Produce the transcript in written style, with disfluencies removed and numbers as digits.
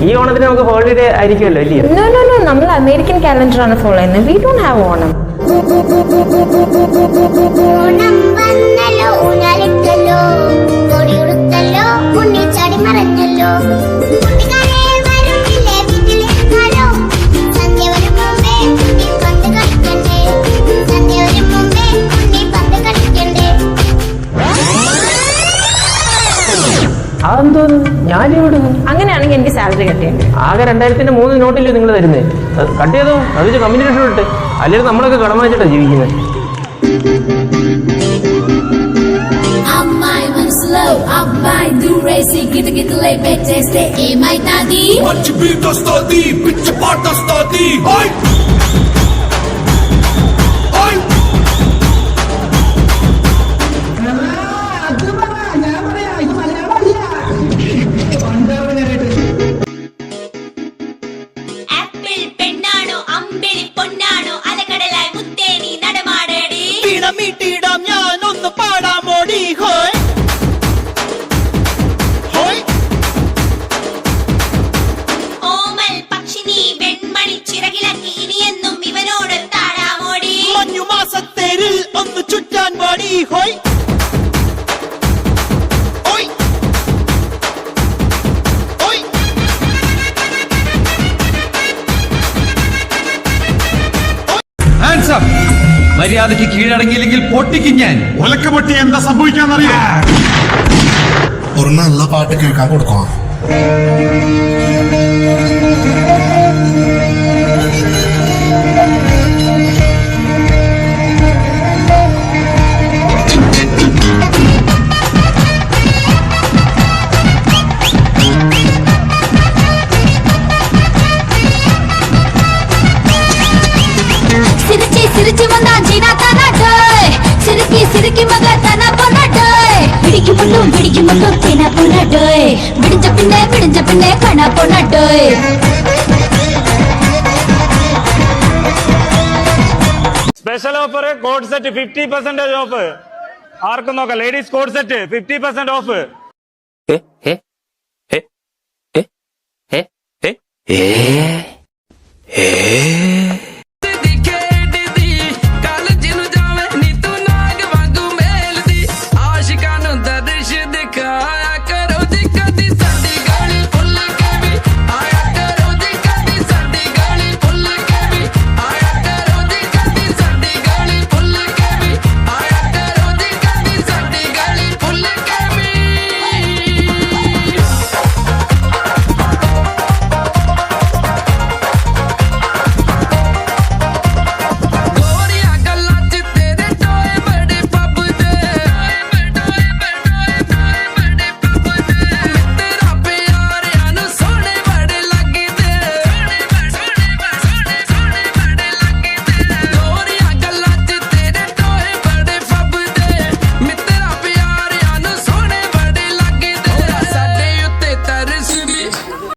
ഈ ഓണത്തിന് നമുക്ക് ഹോളിഡേ ആയിരിക്കുമല്ലോ അല്ലേ? നോ നമ്മൾ അമേരിക്കൻ കാലണ്ടർ ആണ് ഫോളോ ചെയ്യുന്നത്. We don't have Onam. Onam വന്നല്ലോ ഊഞ്ഞാലിട്ടല്ലോ കൊടിയുടുത്തല്ലോ ഉണ്ണി ചാടി മറഞ്ഞല്ലോ അതെന്തോന്ന് ഞാനിവിടെ അങ്ങനെയാണെങ്കിൽ എനിക്ക് സാലറി കട്ടിയുണ്ട്. ആകെ 2003 നോട്ടില്ലേ നിങ്ങൾ തരുന്നത്? കട്ട് ചെയ്തോ അത് കമ്പനി ഇട്ട് അല്ലെങ്കിൽ നമ്മളൊക്കെ കടം വാങ്ങിച്ചിട്ടാണ് ജീവിക്കുന്നത്. മര്യാദയ്ക്ക് കീഴടങ്ങിയില്ലെങ്കിൽ പൊട്ടിക്കും ഞാൻ. ഒലക്ക പൊട്ടി എന്താ സംഭവിക്കാന്നറിയോ? ഒരു നല്ല പാട്ട് കേൾക്കാൻ കൊടുക്കണം. சிரிச்சு வந்தா ஜீனா தானா டோய் சிரிக்கி மக தானா போனா டோய் பிடிக்கும் மட்டும் தேனா போனா டோய் விடிஞ்ச பின்னே கணா போனா டோய். Special offer coord set 50% off. ആർക്കും നോക്കാം. Ladies coord set 50% off. ਆਸ਼ਿਕਾਂ ਨੂੰ ਦਰਸ਼ ਦਿਖਾਇਆ